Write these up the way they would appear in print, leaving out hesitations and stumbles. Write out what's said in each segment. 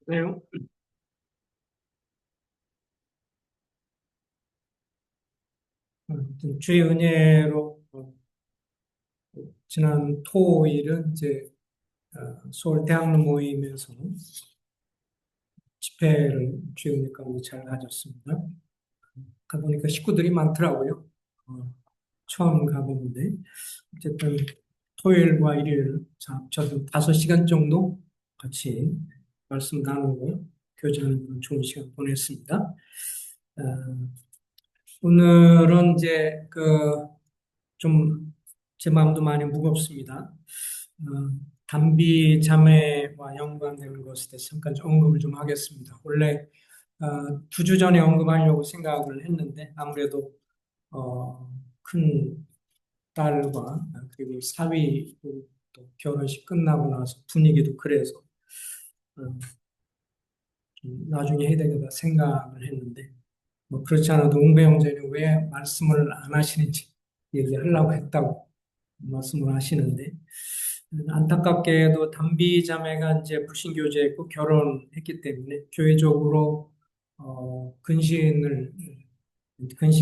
네, 주의 은혜로 지난 토일은 이제 서울 대학로 모임에서 집회를 주의 은혜 가운데 잘 가졌습니다. 가보니까 식구들이 많더라고요. 처음 가보는데 어쨌든 토요일과 일요일 합쳐서 5시간 정도 같이 말씀 나누고 교제하는 그런 좋은 시간 보냈습니다. 어, 오늘은 이제 좀 제 마음도 많이 무겁습니다. 단비 자매와 연관되는 것에 대해서 잠깐 좀 언급을 좀 하겠습니다. 원래 2주 전에 언급하려고 생각을 했는데 아무래도 큰 딸과 그리고 사위 또 결혼식 끝나고 나서 분위기도 그래서 어, 좀 나중에 해야 되겠다 생각을 했는데 뭐 그렇지 않아도 웅배 형제는 왜 말씀을 안 하시는지 얘기하려고 했다고 말씀을 하시는데 안타깝게도 단비 자매가 이제 불신교제했고 결혼했기 때문에 교회적으로 근신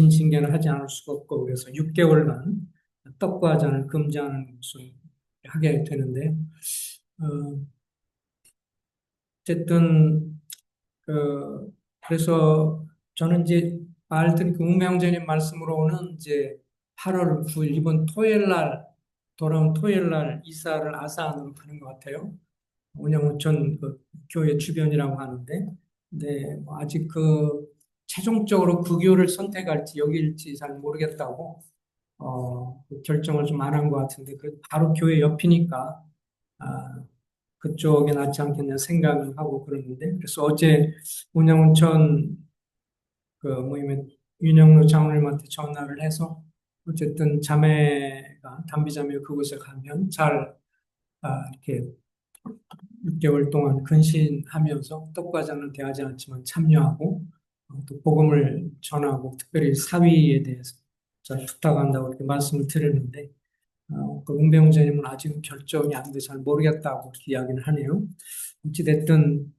징계를 하지 않을 수가 없고 그래서 6개월간 떡과 잔을 금지하는 것을 하게 되는데 어, 어쨌든 그래서 저는 이제 말든 그 운명적인 말씀으로는 이제 8월 9일 이번 토요일 날 돌아온 토요일 날 이사를 아산으로 가는 것 같아요. 운영우천 그 교회 주변이라고 하는데, 근데 뭐 아직 최종적으로 그 교를 선택할지 여기일지 잘 모르겠다고 그 결정을 좀 안 한 것 같은데, 그 바로 교회 옆이니까 아, 그쪽에 낫지 않겠냐 생각을 하고 그러는데, 그래서 어제 운영우천 그 모임에 윤영로 장로님한테 전화를 해서 어쨌든 단비자매가 그곳에 가면 잘 이렇게 6개월 동안 근신하면서 떡과자는 대하지 않지만 참여하고 또 복음을 전하고 특별히 사위에 대해서 잘 부탁한다고 이렇게 말씀을 드렸는데 그 은배용자님은 아직은 결정이 안 돼 잘 모르겠다고 이렇게 이야기를 하네요. 어찌됐든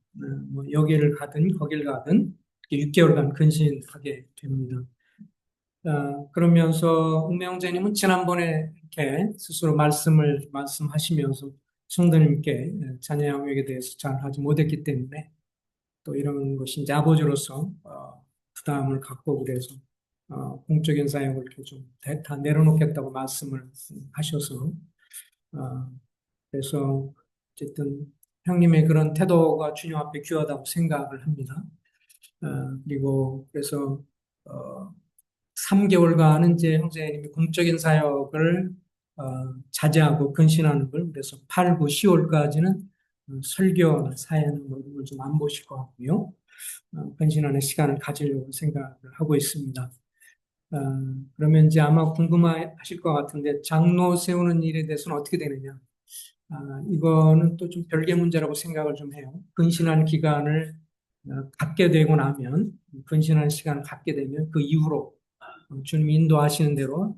뭐 여기를 가든 거길 가든 6개월간 근신하게 됩니다. 그러면서 은배용자님은 지난번에 이렇게 스스로 말씀하시면서 성도님께 자녀 양육에 대해서 잘 하지 못했기 때문에 또 이런 것이 이제 아버지로서 부담을 갖고 그래서 공적인 사역을 이렇게 좀 다 내려놓겠다고 말씀을 하셔서 어, 그래서 어쨌든 형님의 그런 태도가 주님 앞에 귀하다고 생각을 합니다. 그리고 그래서 어, 3개월간은 이제 형제님이 공적인 사역을 자제하고 근신하는 걸 그래서 8, 9, 10월까지는 설교나 사회는 뭐 이런 걸 좀 안 보실 것 같고요. 근신하는 시간을 가지려고 생각을 하고 있습니다. 어, 그러면 이제 아마 궁금하실 것 같은데 장로 세우는 일에 대해서는 어떻게 되느냐? 이거는 또 좀 별개 문제라고 생각을 좀 해요. 근신하는 기간을 갖게 되고 나면 근신하는 시간을 갖게 되면 그 이후로 주님 인도하시는 대로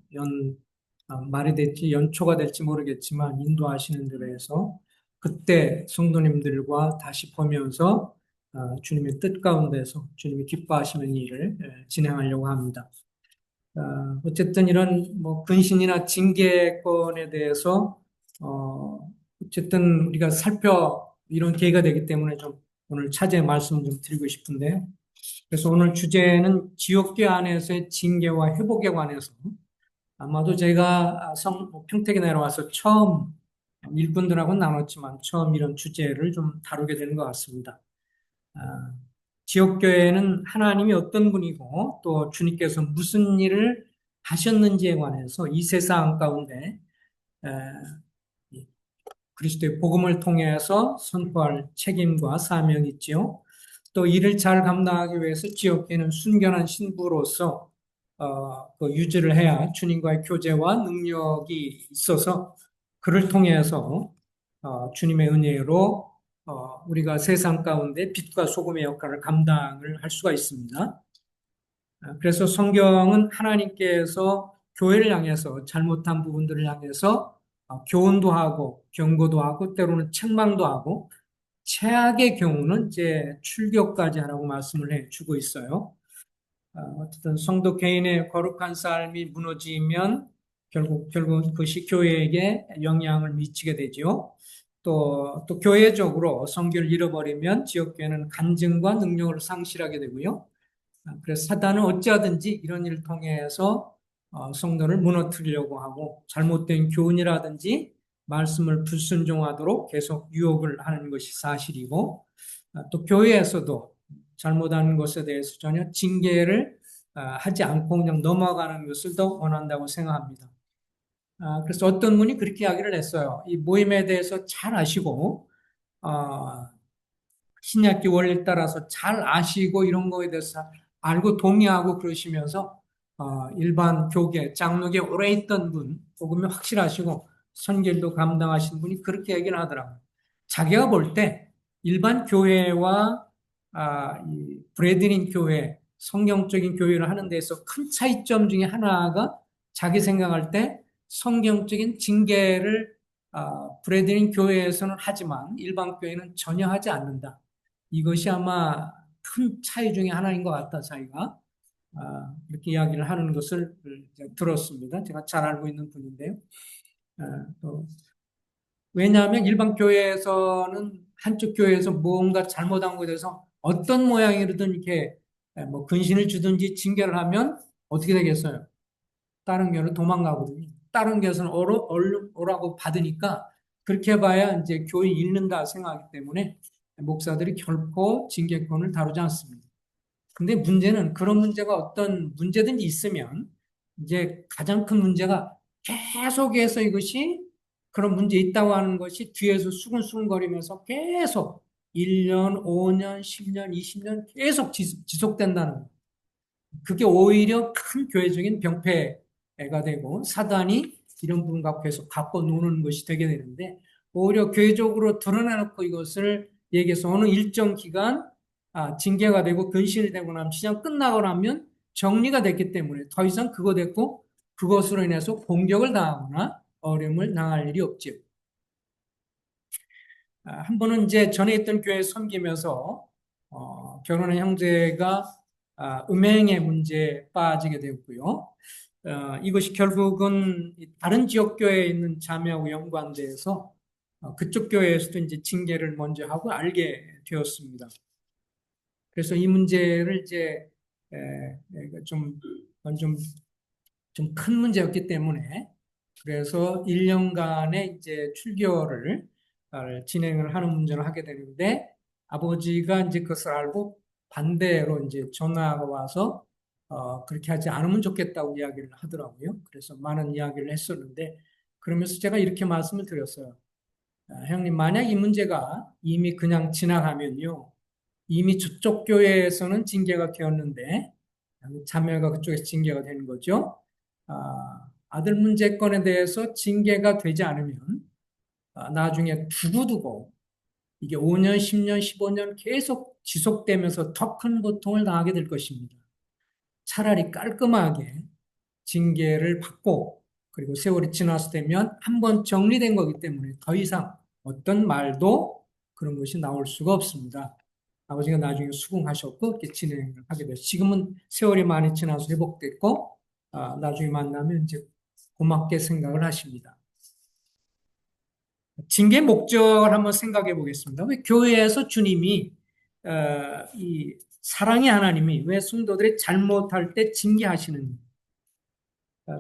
말이 될지 연초가 될지 모르겠지만 인도하시는 대로 해서 그때 성도님들과 다시 보면서 주님의 뜻 가운데서 주님이 기뻐하시는 일을 진행하려고 합니다. 어쨌든 이런 뭐 근신이나 징계권에 대해서 어쨌든 우리가 이런 기회가 되기 때문에 좀 오늘 차제 말씀을 좀 드리고 싶은데요. 그래서 오늘 주제는 지옥계 안에서의 징계와 회복에 관해서 아마도 제가 평택에 내려와서 처음 일꾼들하고 나눴지만 처음 이런 주제를 좀 다루게 되는 것 같습니다. 아, 지옥교회는 하나님이 어떤 분이고 또 주님께서 무슨 일을 하셨는지에 관해서 이 세상 가운데 에, 그리스도의 복음을 통해서 선포할 책임과 사명이 있지요. 또 이를 잘 감당하기 위해서 지옥계는 순결한 신부로서 그 유지를 해야 주님과의 교제와 능력이 있어서 그를 통해서 주님의 은혜로 우리가 세상 가운데 빛과 소금의 역할을 감당을 할 수가 있습니다. 그래서 성경은 하나님께서 교회를 향해서 잘못한 부분들을 향해서 교훈도 하고 경고도 하고 때로는 책망도 하고 최악의 경우는 이제 출교까지 하라고 말씀을 해주고 있어요. 어쨌든 성도 개인의 거룩한 삶이 무너지면 결국 그것이 교회에게 영향을 미치게 되죠. 또 교회적으로 성교를 잃어버리면 지역교회는 간증과 능력을 상실하게 되고요. 그래서 사단은 어찌하든지 이런 일을 통해서 성도를 무너뜨리려고 하고 잘못된 교훈이라든지 말씀을 불순종하도록 계속 유혹을 하는 것이 사실이고 또 교회에서도 잘못하는 것에 대해서 전혀 징계를 하지 않고 그냥 넘어가는 것을 더 원한다고 생각합니다. 그래서 어떤 분이 그렇게 이야기를 했어요. 이 모임에 대해서 잘 아시고 어, 신약기 원리에 따라서 잘 아시고 이런 거에 대해서 알고 동의하고 그러시면서 일반 교계, 장로계 오래 있던 분, 복음이 확실하시고 선결도 감당하신 분이 그렇게 얘기를 하더라고요. 자기가 볼 때 일반 교회와 이 브레드린 교회, 성경적인 교회를 하는 데서 큰 차이점 중에 하나가 자기 생각할 때 성경적인 징계를 브레드린 교회에서는 하지만 일반 교회는 전혀 하지 않는다. 이것이 아마 큰 차이 중에 하나인 것 같다, 자기가. 이렇게 이야기를 하는 것을 들었습니다. 제가 잘 알고 있는 분인데요. 또 왜냐하면 일반 교회에서는 한쪽 교회에서 뭔가 잘못한 것에 대해서 어떤 모양이든 이렇게 뭐 근신을 주든지 징계를 하면 어떻게 되겠어요? 다른 교회는 도망가거든요. 다른 교회에서는 얼른 오라고 받으니까 그렇게 해봐야 이제 교회 잃는다 생각하기 때문에 목사들이 결코 징계권을 다루지 않습니다. 근데 문제는 그런 문제가 어떤 문제든지 있으면 이제 가장 큰 문제가 계속해서 이것이 그런 문제 있다고 하는 것이 뒤에서 수근수근거리면서 계속 1년, 5년, 10년, 20년 계속 지속된다는 거예요. 그게 오히려 큰 교회적인 병폐가 되고 사단이 이런 부분 갖고 계속 갖고 노는 것이 되게 되는데 오히려 교회적으로 드러내놓고 이것을 얘기해서 어느 일정 기간 징계가 되고 근신이 되고 나면 시장 끝나고 나면 정리가 됐기 때문에 더 이상 그거 됐고 그것으로 인해서 공격을 당하거나 어려움을 당할 일이 없죠. 한 번은 이제 전에 있던 교회 섬기면서 결혼한 형제가 음행의 문제에 빠지게 되었고요. 이것이 결국은 다른 지역 교회에 있는 자매하고 연관돼서 그쪽 교회에서도 이제 징계를 먼저 하고 알게 되었습니다. 그래서 이 문제를 이제 좀, 좀, 좀 큰 문제였기 때문에 그래서 1년간의 이제 출교를 진행을 하는 문제를 하게 되는데 아버지가 이제 그것을 알고 반대로 이제 전화가 와서 그렇게 하지 않으면 좋겠다고 이야기를 하더라고요. 그래서 많은 이야기를 했었는데 그러면서 제가 이렇게 말씀을 드렸어요. 형님, 만약 이 문제가 이미 그냥 지나가면요. 이미 저쪽 교회에서는 징계가 되었는데 자매가 그쪽에서 징계가 되는 거죠. 아들 문제건에 대해서 징계가 되지 않으면 나중에 두고두고 이게 5년, 10년, 15년 계속 지속되면서 더 큰 고통을 당하게 될 것입니다. 차라리 깔끔하게 징계를 받고 그리고 세월이 지나서 되면 한번 정리된 거기 때문에 더 이상 어떤 말도 그런 것이 나올 수가 없습니다. 아버지가 나중에 수긍하셨고 이렇게 진행을 하게 됐어요. 지금은 세월이 많이 지나서 회복됐고 나중에 만나면 이제 고맙게 생각을 하십니다. 징계 목적을 한번 생각해 보겠습니다. 왜 교회에서 주님이 이 사랑의 하나님이 왜 성도들이 잘못할 때 징계하시는지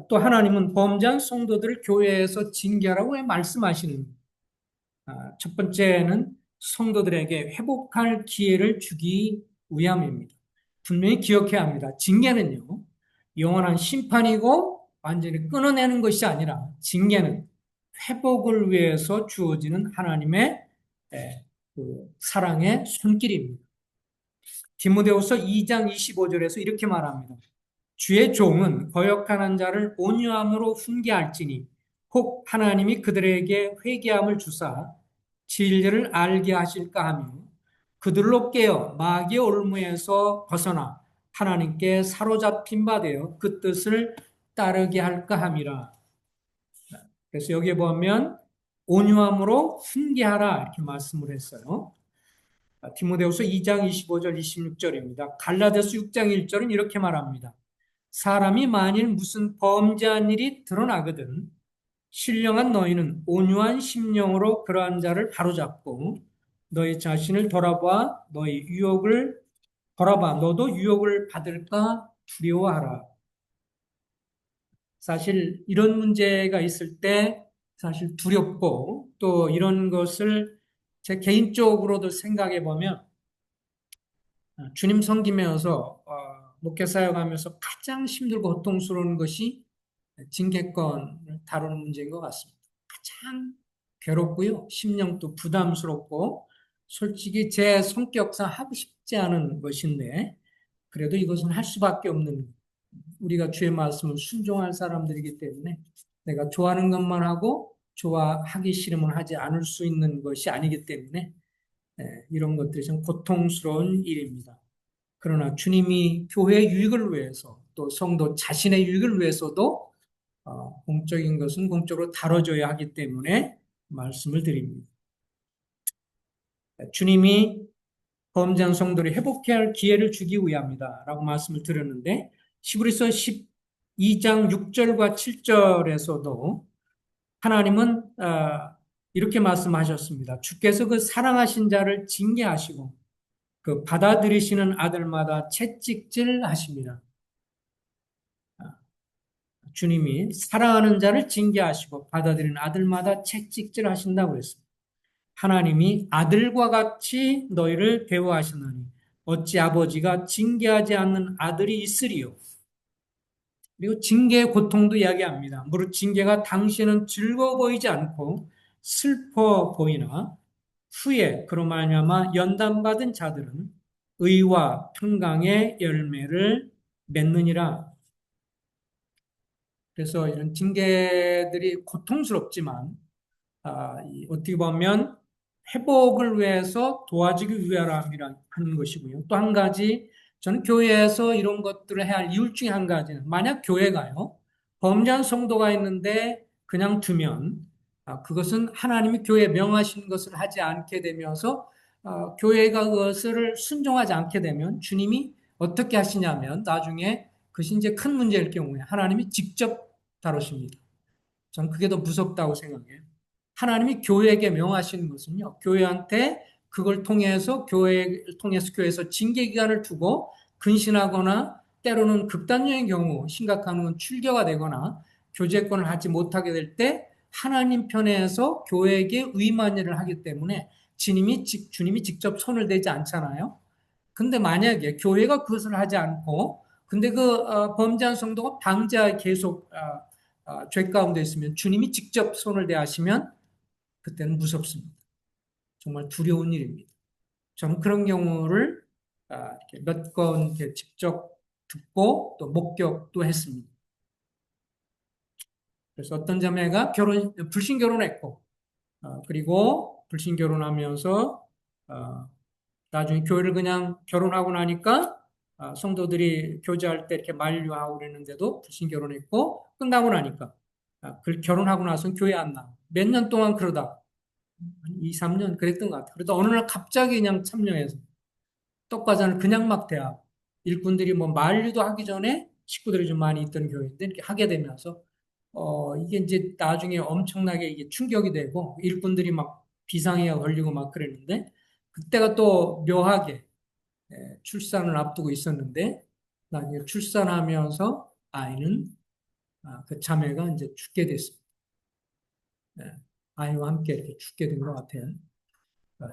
또 하나님은 범죄한 성도들을 교회에서 징계하라고 왜 말씀하시는지 첫 번째는 성도들에게 회복할 기회를 주기 위함입니다. 분명히 기억해야 합니다. 징계는요, 영원한 심판이고 완전히 끊어내는 것이 아니라 징계는 회복을 위해서 주어지는 하나님의 그 사랑의 손길입니다. 디모데후서 2장 25절에서 이렇게 말합니다. 주의 종은 거역하는 자를 온유함으로 훈계할지니 혹 하나님이 그들에게 회개함을 주사 진리를 알게 하실까 하며 그들로 깨어 마귀의 올무에서 벗어나 하나님께 사로잡힌 바 되어 그 뜻을 따르게 할까 함이라. 그래서 여기에 보면 온유함으로 훈계하라 이렇게 말씀을 했어요. 디모데후서 2장 25절 26절입니다. 갈라디아서 6장 1절은 이렇게 말합니다. 사람이 만일 무슨 범죄한 일이 드러나거든 신령한 너희는 온유한 심령으로 그러한 자를 바로잡고 너희 자신을 돌아봐 너희 유혹을 돌아봐 너도 유혹을 받을까 두려워하라. 사실 이런 문제가 있을 때 사실 두렵고 또 이런 것을 제 개인적으로도 생각해 보면 주님 섬기면서 목회 사역하면서 가장 힘들고 고통스러운 것이 징계권을 다루는 문제인 것 같습니다. 가장 괴롭고요. 심령도 부담스럽고 솔직히 제 성격상 하고 싶지 않은 것인데 그래도 이것은 할 수밖에 없는 우리가 주의 말씀을 순종할 사람들이기 때문에 내가 좋아하는 것만 하고 좋아하기 싫으면 하지 않을 수 있는 것이 아니기 때문에 이런 것들이 좀 고통스러운 일입니다. 그러나 주님이 교회의 유익을 위해서 또 성도 자신의 유익을 위해서도 공적인 것은 공적으로 다뤄줘야 하기 때문에 말씀을 드립니다. 주님이 범죄한 성도를 회복해야 할 기회를 주기 위함이다 라고 말씀을 드렸는데 히브리서 12장 6절과 7절에서도 하나님은 이렇게 말씀하셨습니다. 주께서 그 사랑하신 자를 징계하시고 그 받아들이시는 아들마다 채찍질 하십니다. 주님이 사랑하는 자를 징계하시고 받아들이는 아들마다 채찍질 하신다고 했습니다. 하나님이 아들과 같이 너희를 대우하시나니 어찌 아버지가 징계하지 않는 아들이 있으리요. 그리고 징계의 고통도 이야기합니다. 무릇 징계가 당신은 즐거워 보이지 않고 슬퍼 보이나 후에 그로 말미암아 연단받은 자들은 의와 평강의 열매를 맺느니라. 그래서 이런 징계들이 고통스럽지만 어떻게 보면 회복을 위해서 도와주기 위함이라 하는 것이고요. 또 한 가지 저는 교회에서 이런 것들을 해야 할 이유 중에 한 가지는 만약 교회가요 범죄한 성도가 있는데 그냥 두면 그것은 하나님이 교회에 명하신 것을 하지 않게 되면서 교회가 그것을 순종하지 않게 되면 주님이 어떻게 하시냐면 나중에 그것이 이제 큰 문제일 경우에 하나님이 직접 다루십니다. 저는 그게 더 무섭다고 생각해요. 하나님이 교회에게 명하시는 것은요, 교회한테 그걸 통해서 교회를 통해서 교회에서 징계 기간을 두고 근신하거나 때로는 극단적인 경우 심각한 건 출교가 되거나 교제권을 하지 못하게 될 때 하나님 편에서 교회에게 위임한 일을 하기 때문에 주님이 직접 손을 대지 않잖아요. 근데 만약에 교회가 그것을 하지 않고 근데 범죄한 성도가 방자에 계속 죄 가운데 있으면 주님이 직접 손을 대하시면 그때는 무섭습니다. 정말 두려운 일입니다. 저는 그런 경우를 몇 건 직접 듣고 또 목격도 했습니다. 그래서 어떤 자매가 불신 결혼했고 그리고 불신 결혼하면서 나중에 교회를 그냥 결혼하고 나니까 성도들이 교제할 때 이렇게 만류하고 그랬는데도 불신 결혼했고 끝나고 나니까 결혼하고 나서는 교회 안 나와. 몇 년 동안 그러다 2, 3년 그랬던 것 같아요. 그래도 어느 날 갑자기 그냥 참여해서 떡과자를 그냥 막 대하고 일꾼들이 뭐 만류도 하기 전에 식구들이 좀 많이 있던 교회인데 이렇게 하게 되면서 이게 이제 나중에 엄청나게 이게 충격이 되고 일꾼들이 막 비상에 걸리고 막 그랬는데 그때가 또 묘하게 출산을 앞두고 있었는데 나중에 출산하면서 아이는 그 자매가 이제 죽게 됐습니다. 아이와 함께 이렇게 죽게 된 것 같아요.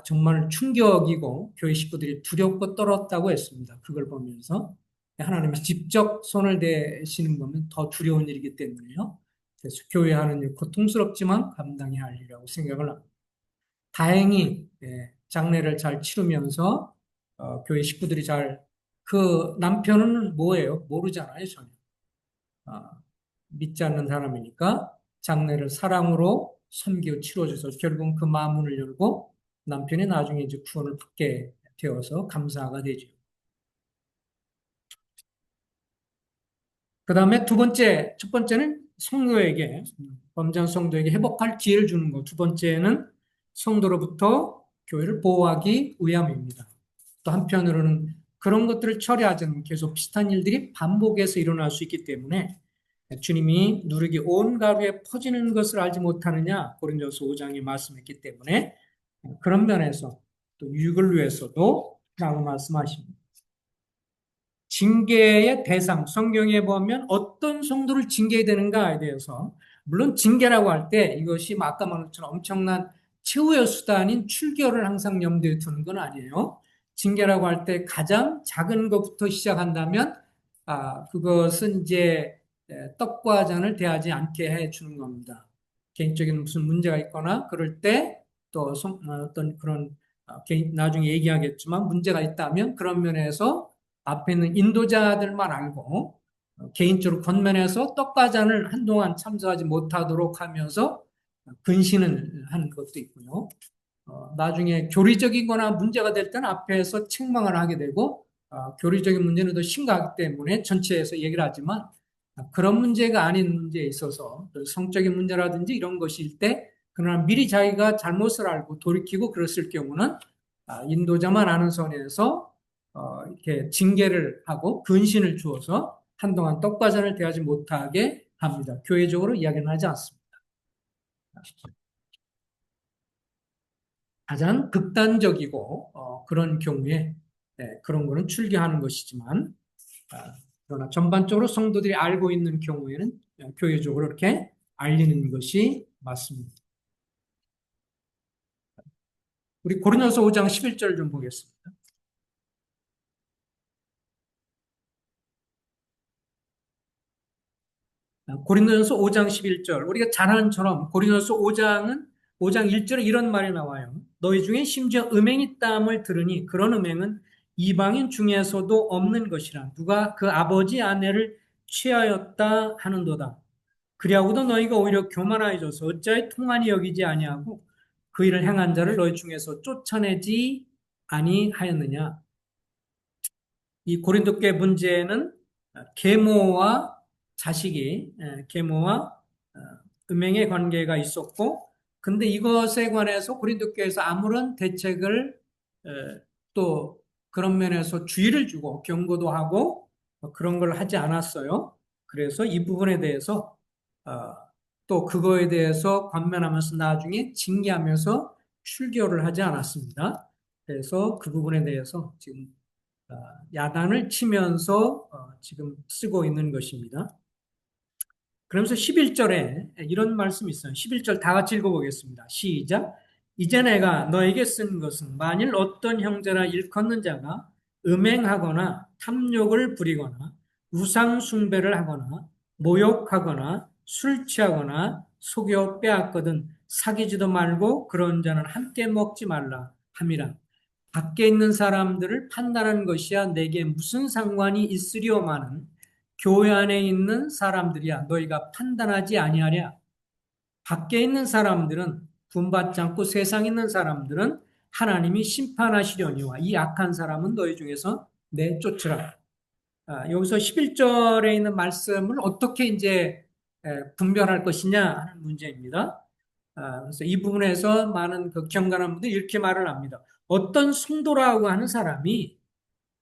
정말 충격이고 교회 식구들이 두렵고 떨었다고 했습니다. 그걸 보면서 하나님이 직접 손을 대시는 거면 더 두려운 일이기 때문에요. 그래서 교회 하는 일 고통스럽지만 감당해야 할 일이라고 생각을 합니다. 다행히 장례를 잘 치르면서 교회 식구들이 그 남편은 뭐예요? 모르잖아요, 전혀. 아, 믿지 않는 사람이니까 장례를 사랑으로 섬기고 치러줘서 결국은 그 마문을 열고 남편이 나중에 이제 구원을 받게 되어서 감사가 되죠. 그 다음에 첫 번째는 성도에게, 범죄한 성도에게 회복할 기회를 주는 것. 두 번째는 성도로부터 교회를 보호하기 위함입니다. 또 한편으로는 그런 것들을 처리하지 않으면 계속 비슷한 일들이 반복해서 일어날 수 있기 때문에 주님이 누룩이 온 가루에 퍼지는 것을 알지 못하느냐 고린도서 5장에 말씀했기 때문에 그런 면에서 또 유익을 위해서도 라고 말씀하십니다. 징계의 대상, 성경에 보면 어떤 성도를 징계해야 되는가에 대해서 물론 징계라고 할 때 이것이 아까 말한 것처럼 엄청난 최후의 수단인 출교를 항상 염두에 두는 건 아니에요. 징계라고 할 때 가장 작은 것부터 시작한다면 그것은 이제 떡과 잔을 대하지 않게 해주는 겁니다. 개인적인 무슨 문제가 있거나 그럴 때 또 어떤 그런 나중에 얘기하겠지만 문제가 있다면 그런 면에서 앞에 있는 인도자들만 알고 개인적으로 권면해서 떡과 잔을 한동안 참석하지 못하도록 하면서 근신을 하는 것도 있고요. 나중에 교리적이거나 문제가 될 때는 앞에서 책망을 하게 되고 교리적인 문제는 더 심각하기 때문에 전체에서 얘기를 하지만 그런 문제가 아닌 문제에 있어서 성적인 문제라든지 이런 것일 때 그러나 미리 자기가 잘못을 알고 돌이키고 그랬을 경우는 인도자만 아는 선에서 이렇게 징계를 하고 근신을 주어서 한동안 떡과잔을 대하지 못하게 합니다. 교회적으로 이야기는 하지 않습니다. 가장 극단적이고 그런 경우에 그런 거는 출교하는 것이지만 그러나 전반적으로 성도들이 알고 있는 경우에는 교회적으로 이렇게 알리는 것이 맞습니다. 우리 고린도서 5장 11절 좀 보겠습니다. 고린도전서 5장 11절 우리가 잘 아는처럼 고린도전서 5장 1절에 이런 말이 나와요. 너희 중에 심지어 음행이 있다함을 들으니 그런 음행은 이방인 중에서도 없는 것이라 누가 그 아버지 아내를 취하였다 하는도다. 그리하고도 너희가 오히려 교만하여져서 어찌하여 통한이 여기지 아니하고 그 일을 행한 자를 너희 중에서 쫓아내지 아니하였느냐. 이 고린도교의 문제는 계모와 자식이 계모와 음행의 관계가 있었고 근데 이것에 관해서 고린도교에서 아무런 대책을 또 그런 면에서 주의를 주고 경고도 하고 그런 걸 하지 않았어요. 그래서 이 부분에 대해서 어, 또 그거에 대해서 관면하면서 나중에 징계하면서 출교를 하지 않았습니다. 그래서 그 부분에 대해서 지금 야단을 치면서 지금 쓰고 있는 것입니다. 그러면서 11절에 이런 말씀이 있어요. 11절 다 같이 읽어보겠습니다. 시작. 이제 내가 너에게 쓴 것은 만일 어떤 형제나 일컫는 자가 음행하거나 탐욕을 부리거나 우상 숭배를 하거나 모욕하거나 술 취하거나 속여 빼앗거든 사귀지도 말고 그런 자는 함께 먹지 말라 함이라. 밖에 있는 사람들을 판단하는 것이야 내게 무슨 상관이 있으리오마는 교회 안에 있는 사람들이야 너희가 판단하지 아니하랴. 밖에 있는 사람들은 분받지 않고 세상에 있는 사람들은 하나님이 심판하시려니와 이 악한 사람은 너희 중에서 내쫓으라. 여기서 11절에 있는 말씀을 어떻게 이제 분별할 것이냐 하는 문제입니다. 그래서 이 부분에서 많은 그 경건한 분들이 이렇게 말을 합니다. 어떤 성도라고 하는 사람이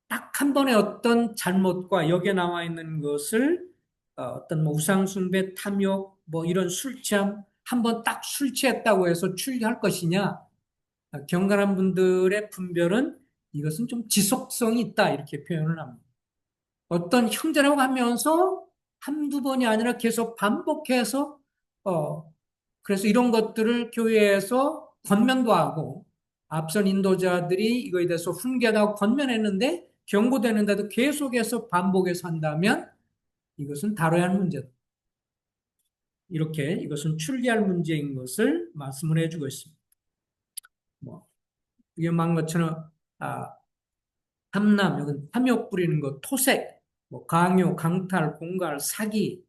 딱 한 번의 어떤 잘못과 여기에 나와 있는 것을 어떤 뭐 우상숭배, 탐욕, 뭐 이런 술 취함, 한 번 딱 술 취했다고 해서 출교할 것이냐? 경건한 분들의 분별은 이것은 좀 지속성이 있다 이렇게 표현을 합니다. 어떤 형제라고 하면서 한두 번이 아니라 계속 반복해서 그래서 이런 것들을 교회에서 권면도 하고 앞선 인도자들이 이거에 대해서 훈계하고 권면했는데 경고되는데도 계속해서 반복해서 한다면 이것은 다뤄야 할 문제다. 이렇게 이것은 출리할 문제인 것을 말씀을 해주고 있습니다. 뭐 위험한 것처럼 탐남, 여기 탐욕 부리는 것, 토색, 뭐 강요, 강탈, 공갈, 사기,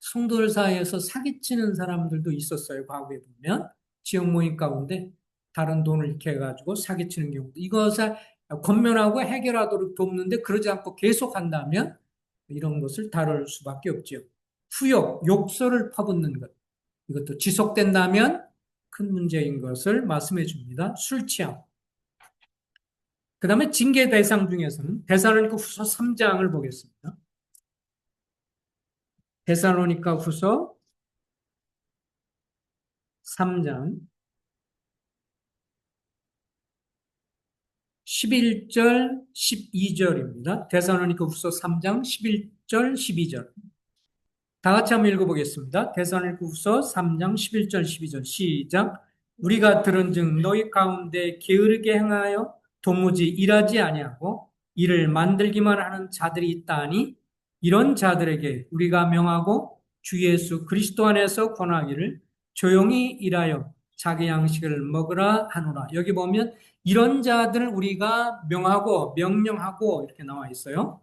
성도들 사이에서 사기치는 사람들도 있었어요. 과거에 보면 지역 모임 가운데 다른 돈을 이렇게 해가지고 사기치는 경우도 이것을 권면하고 해결하도록 돕는데 그러지 않고 계속한다면 이런 것을 다룰 수밖에 없죠. 후욕, 욕설을 퍼붓는 것 이것도 지속된다면 큰 문제인 것을 말씀해 줍니다. 술 취함 그 다음에 징계 대상 중에서는 데살로니가 후서 3장을 보겠습니다. 데살로니가 후서 3장 11절, 12절입니다. 데살로니가 후서 3장 11절, 12절. 다 같이 한번 읽어보겠습니다. 데살로니가후서 3장 11절 12절 시작. 우리가 들은즉 너희 가운데 게으르게 행하여 도무지 일하지 아니하고 이를 만들기만 하는 자들이 있다니 이런 자들에게 우리가 명하고 주 예수 그리스도 안에서 권하기를 조용히 일하여 자기 양식을 먹으라 하노라. 여기 보면 이런 자들을 우리가 명하고 명령하고 이렇게 나와 있어요.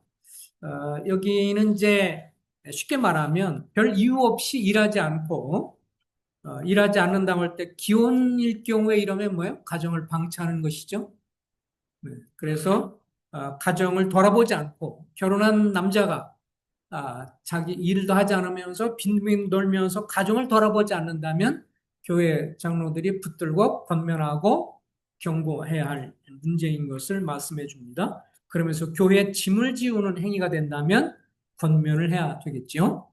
여기는 이제 쉽게 말하면 별 이유 없이 일하지 않고 일하지 않는다고 할 때 기혼일 경우에 이러면 뭐예요? 가정을 방치하는 것이죠. 네. 그래서 가정을 돌아보지 않고 결혼한 남자가 자기 일도 하지 않으면서 빈둥빈둥 돌면서 가정을 돌아보지 않는다면 교회 장로들이 붙들고 권면하고 경고해야 할 문제인 것을 말씀해 줍니다. 그러면서 교회에 짐을 지우는 행위가 된다면 권면을 해야 되겠죠.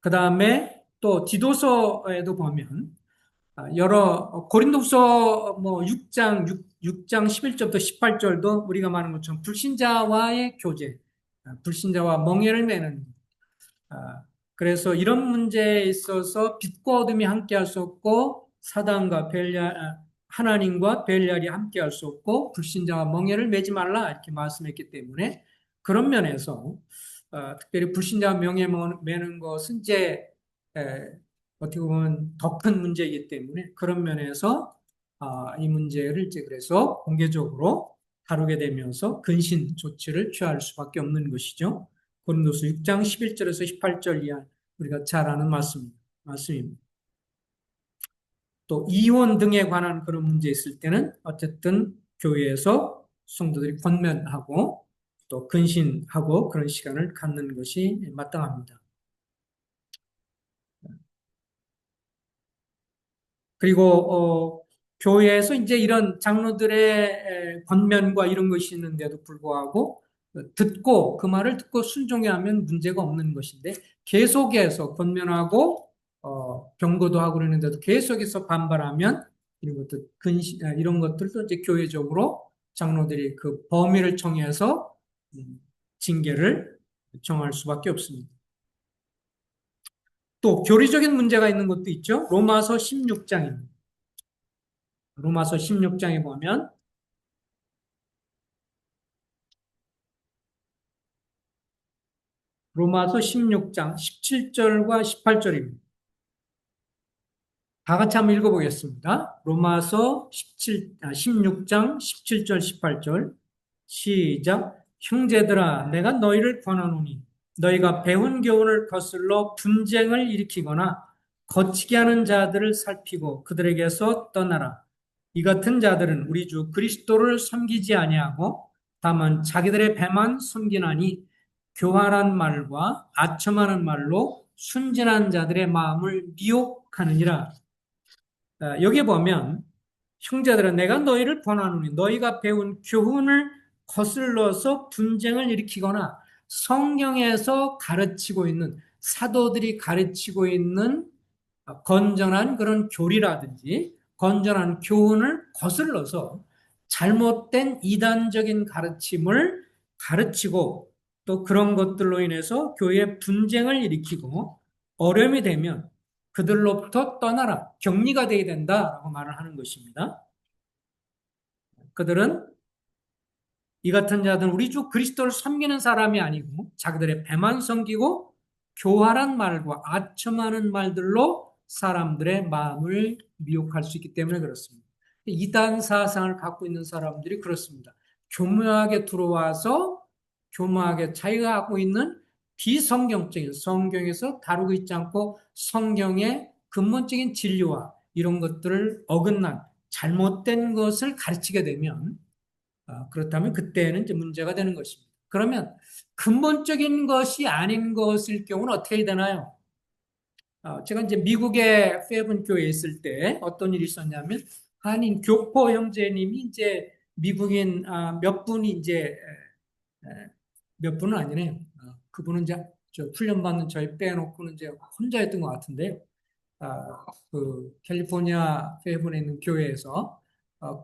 그 다음에 또 디도서에도 보면 여러 고린도후서 뭐 6장 11절부터 18절도 우리가 말하는 것처럼 불신자와의 교제, 불신자와 멍에를 매는 그래서 이런 문제에 있어서 빛과 어둠이 함께할 수 없고 사단과 벨리알 하나님과 벨리알이 함께할 수 없고 불신자와 멍에를 매지 말라 이렇게 말씀했기 때문에 그런 면에서 특별히 불신자와 멍에 매는 것은 이제 어떻게 보면 더 큰 문제이기 때문에 그런 면에서 이 문제를 이제 그래서 공개적으로 다루게 되면서 근신 조치를 취할 수밖에 없는 것이죠. 고린도서 6장 11절에서 18절 이하 우리가 잘 아는 말씀입니다. 또 이혼 등에 관한 그런 문제 있을 때는 어쨌든 교회에서 성도들이 권면하고 또 근신하고 그런 시간을 갖는 것이 마땅합니다. 그리고 교회에서 이제 이런 장로들의 권면과 이런 것이 있는데도 불구하고 듣고 그 말을 듣고 순종해 하면 문제가 없는 것인데 계속해서 권면하고 경고도 하고 그러는데도 계속해서 반발하면 이런 것들도 이제 교회적으로 장로들이 그 범위를 정해서 징계를 정할 수밖에 없습니다. 또 교리적인 문제가 있는 것도 있죠. 로마서 16장입니다. 로마서 16장에 보면 로마서 16장 17절과 18절입니다. 다 같이 한번 읽어보겠습니다. 로마서 16장 17절 18절 시작. 형제들아 내가 너희를 권하노니 너희가 배운 교훈을 거슬러 분쟁을 일으키거나 거치게 하는 자들을 살피고 그들에게서 떠나라. 이 같은 자들은 우리 주 그리스도를 섬기지 아니하고 다만 자기들의 배만 섬기나니 교활한 말과 아첨하는 말로 순진한 자들의 마음을 미혹하느니라. 여기 보면 형제들아 내가 너희를 권하노니 너희가 배운 교훈을 거슬러서 분쟁을 일으키거나 성경에서 가르치고 있는 사도들이 가르치고 있는 건전한 그런 교리라든지 건전한 교훈을 거슬러서 잘못된 이단적인 가르침을 가르치고 또 그런 것들로 인해서 교회에 분쟁을 일으키고 어려움이 되면 그들로부터 떠나라. 격리가 되어야 된다라고 말을 하는 것입니다. 그들은 이 같은 자들은 우리 주 그리스도를 섬기는 사람이 아니고 자기들의 배만 섬기고 교활한 말과 아첨하는 말들로 사람들의 마음을 미혹할 수 있기 때문에 그렇습니다. 이단 사상을 갖고 있는 사람들이 그렇습니다. 교묘하게 들어와서 교묘하게 자기가 갖고 있는 비성경적인 성경에서 다루고 있지 않고 성경의 근본적인 진리와 이런 것들을 어긋난 잘못된 것을 가르치게 되면 그렇다면 그때는 이제 문제가 되는 것입니다. 그러면 근본적인 것이 아닌 것일 경우는 어떻게 해야 되나요? 제가 이제 미국의 페븐 교회에 있을 때 어떤 일이 있었냐면 한인 교포 형제님이 이제 미국인 몇 분이 이제 몇 분은 아니네요. 그분은 이제 저 훈련받는 저희 빼놓고는 이제 혼자였던 것 같은데요. 그 캘리포니아 페이븐에 있는 교회에서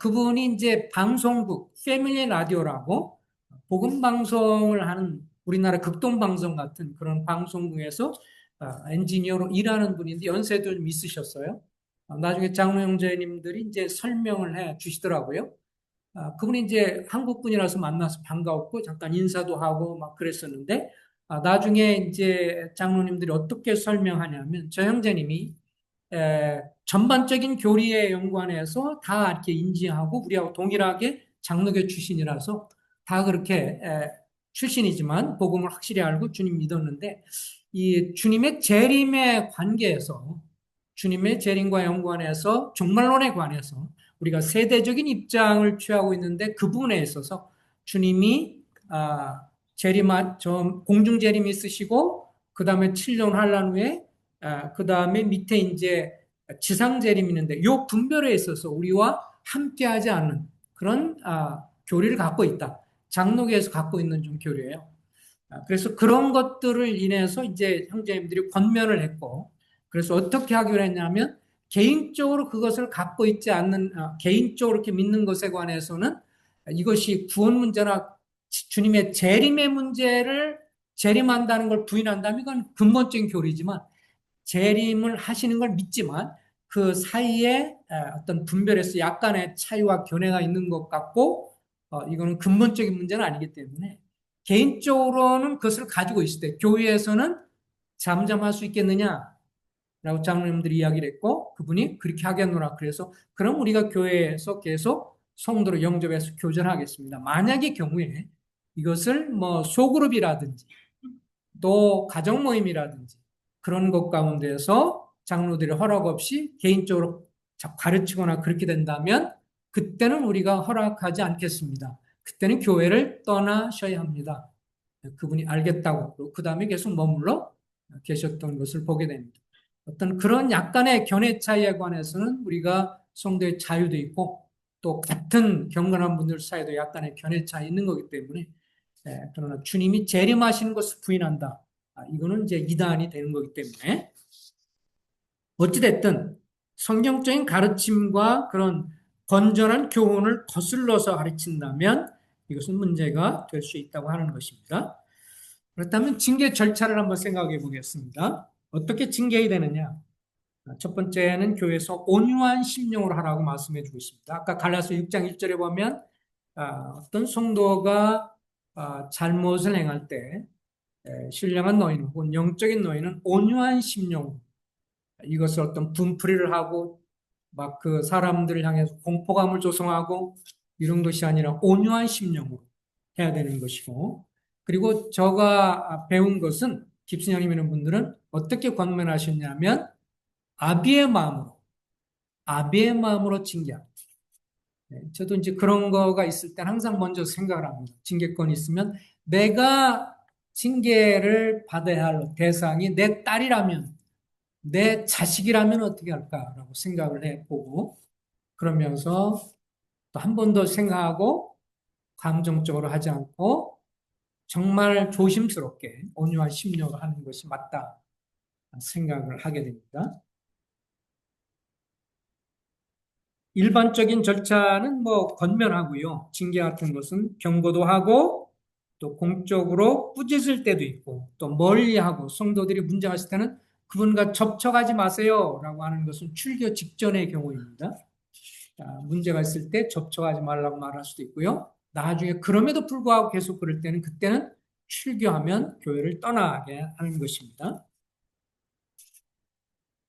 그분이 이제 방송국 패밀리 라디오라고 복음 방송을 하는 우리나라 극동 방송 같은 그런 방송국에서 엔지니어로 일하는 분인데 연세도 좀 있으셨어요. 나중에 장로 형제님들이 이제 설명을 해 주시더라고요. 그분이 이제 한국 분이라서 만나서 반가웠고 잠깐 인사도 하고 막 그랬었는데 나중에 이제 장로님들이 어떻게 설명하냐면 저 형제님이 전반적인 교리에 연관해서 다 이렇게 인지하고 우리하고 동일하게 장로교 출신이라서 다 그렇게 출신이지만 복음을 확실히 알고 주님 믿었는데 이 주님의 재림의 관계에서 주님의 재림과 연관해서 종말론에 관해서 우리가 세대적인 입장을 취하고 있는데 그 부분에 있어서 주님이 공중 재림이 있으시고 그 다음에 7년 환란 후에 그 다음에 밑에 이제 지상 재림이 있는데 이 분별에 있어서 우리와 함께하지 않는 그런 교리를 갖고 있다. 장로교에서 갖고 있는 좀 교리예요. 그래서 그런 것들을 인해서 이제 형제님들이 권면을 했고, 그래서 어떻게 하기로 했냐면, 개인적으로 그것을 갖고 있지 않는, 개인적으로 이렇게 믿는 것에 관해서는 이것이 구원 문제나 주님의 재림의 문제를 재림한다는 걸 부인한다면 이건 근본적인 교리지만, 재림을 하시는 걸 믿지만, 그 사이에 어떤 분별에서 약간의 차이와 견해가 있는 것 같고, 이거는 근본적인 문제는 아니기 때문에, 개인적으로는 그것을 가지고 있을 때 교회에서는 잠잠할 수 있겠느냐라고 장로님들이 이야기를 했고 그분이 그렇게 하겠노라. 그래서 그럼 우리가 교회에서 계속 성도를 영접해서 교전하겠습니다. 만약의 경우에 이것을 뭐 소그룹이라든지 또 가정 모임이라든지 그런 것 가운데서 장로들의 허락 없이 개인적으로 가르치거나 그렇게 된다면 그때는 우리가 허락하지 않겠습니다. 그때는 교회를 떠나셔야 합니다. 그분이 알겠다고 그 다음에 계속 머물러 계셨던 것을 보게 됩니다. 어떤 그런 약간의 견해 차이에 관해서는 우리가 성도의 자유도 있고 또 같은 경건한 분들 사이도 약간의 견해 차이 있는 거기 때문에 그러나 주님이 재림하시는 것을 부인한다. 이거는 이제 이단이 되는 거기 때문에 어찌됐든 성경적인 가르침과 그런 건전한 교훈을 거슬러서 가르친다면 이것은 문제가 될 수 있다고 하는 것입니다. 그렇다면 징계 절차를 한번 생각해 보겠습니다. 어떻게 징계해야 되느냐? 첫 번째는 교회에서 온유한 심령으로 하라고 말씀해 주고 있습니다. 아까 갈라서 6장 1절에 보면 어떤 성도가 잘못을 행할 때 신령한 노인 혹은 영적인 노인은 온유한 심령으로 이것을 어떤 분풀이를 하고 막 그 사람들을 향해서 공포감을 조성하고 이런 것이 아니라 온유한 심령으로 해야 되는 것이고 그리고 저가 배운 것은 집신형님 이런 분들은 어떻게 권면하셨냐면 아비의 마음으로 아비의 마음으로 징계합니다. 저도 이제 그런 거가 있을 땐 항상 먼저 생각을 합니다. 징계권이 있으면 내가 징계를 받아야 할 대상이 내 딸이라면 내 자식이라면 어떻게 할까라고 생각을 해보고 그러면서 또 한 번 더 생각하고 감정적으로 하지 않고 정말 조심스럽게 온유한 심려로 하는 것이 맞다 생각을 하게 됩니다. 일반적인 절차는 뭐 권면하고요. 징계 같은 것은 경고도 하고 또 공적으로 꾸짖을 때도 있고 또 멀리하고 성도들이 문제가 있을 때는 그분과 접촉하지 마세요라고 하는 것은 출교 직전의 경우입니다. 문제가 있을 때 접촉하지 말라고 말할 수도 있고요. 나중에 그럼에도 불구하고 계속 그럴 때는 그때는 출교하면 교회를 떠나게 하는 것입니다.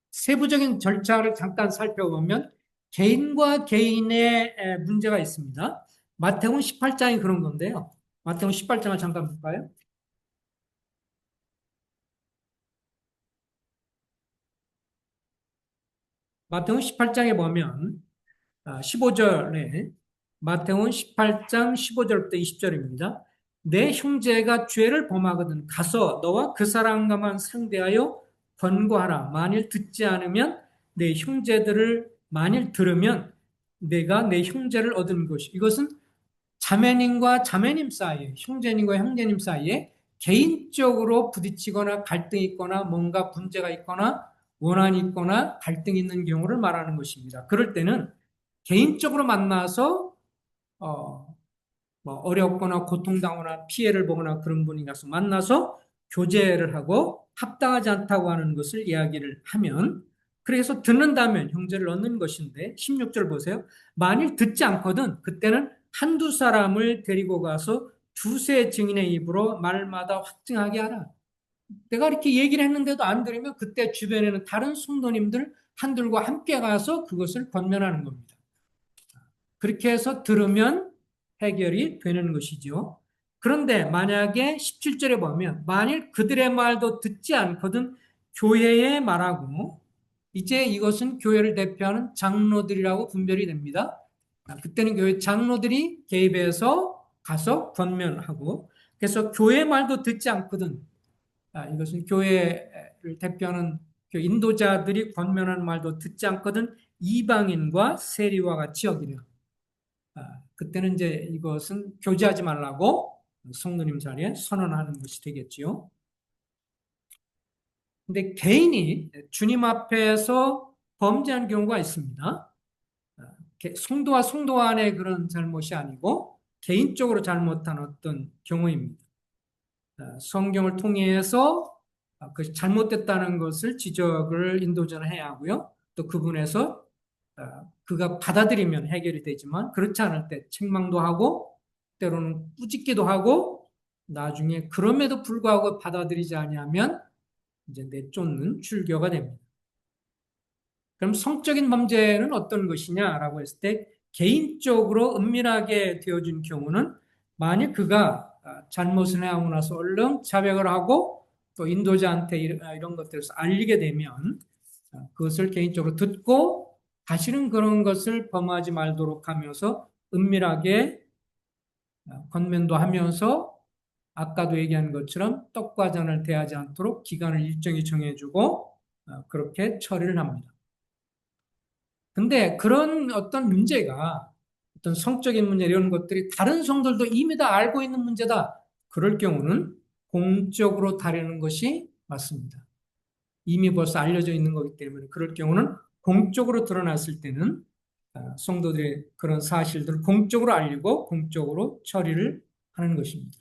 세부적인 절차를 잠깐 살펴보면 개인과 개인의 문제가 있습니다. 마태복음 18장이 그런 건데요. 마태복음 18장을 잠깐 볼까요? 마태복음 18장에 보면 15절에 마태복음 18장 15절부터 20절입니다. 내 형제가 죄를 범하거든 가서 너와 그 사람과만 상대하여 권고하라. 만일 듣지 않으면 내 형제들을 만일 들으면 내가 내 형제를 얻은 것이. 이것은 자매님과 자매님 사이에, 형제님과 형제님 사이에 개인적으로 부딪히거나 갈등이 있거나 뭔가 문제가 있거나 원한이 있거나 갈등이 있는 경우를 말하는 것입니다. 그럴 때는 개인적으로 만나서 어, 뭐 어렵거나 고통당하거나 피해를 보거나 그런 분이 가서 만나서 교제를 하고 합당하지 않다고 하는 것을 이야기를 하면, 그래서 듣는다면 형제를 얻는 것인데 16절 보세요. 만일 듣지 않거든 그때는 한두 사람을 데리고 가서 두세 증인의 입으로 말마다 확증하게 하라. 내가 이렇게 얘기를 했는데도 안 들으면 그때 주변에는 다른 성도님들 한둘과 함께 가서 그것을 권면하는 겁니다. 그렇게 해서 들으면 해결이 되는 것이죠. 그런데 만약에 17절에 보면 만일 그들의 말도 듣지 않거든 교회에 말하고, 이제 이것은 교회를 대표하는 장로들이라고 분별이 됩니다. 그때는 교회 장로들이 개입해서 가서 권면하고, 그래서 교회 말도 듣지 않거든, 이것은 교회를 대표하는 인도자들이 권면하는 말도 듣지 않거든 이방인과 세리와 같이 여기려. 그때는 이제 이것은 교제하지 말라고 성도님 자리에 선언하는 것이 되겠지요. 근데 개인이 주님 앞에서 범죄한 경우가 있습니다. 성도와 성도 간의 그런 잘못이 아니고 개인적으로 잘못한 어떤 경우입니다. 성경을 통해서 그 잘못됐다는 것을 지적을 인도자는 해야 하고요. 또 그분에서 그가 받아들이면 해결이 되지만 그렇지 않을 때 책망도 하고 때로는 꾸짖기도 하고 나중에 그럼에도 불구하고 받아들이지 아니하면 이제 내쫓는 출교가 됩니다. 그럼 성적인 범죄는 어떤 것이냐라고 했을 때 개인적으로 은밀하게 되어진 경우는 만약 그가 잘못을 해하고 나서 얼른 자백을 하고 또 인도자한테 이런 것들을 알리게 되면 그것을 개인적으로 듣고 다시는 그런 것을 범하지 말도록 하면서 은밀하게 권면도 하면서 아까도 얘기한 것처럼 떡과 잔을 대하지 않도록 기간을 일정히 정해주고 그렇게 처리를 합니다. 근데 그런 어떤 문제가 어떤 성적인 문제 이런 것들이 다른 성들도 이미 다 알고 있는 문제다. 그럴 경우는 공적으로 다루는 것이 맞습니다. 이미 벌써 알려져 있는 거기 때문에 그럴 경우는 공적으로 드러났을 때는 성도들의 그런 사실들을 공적으로 알리고 공적으로 처리를 하는 것입니다.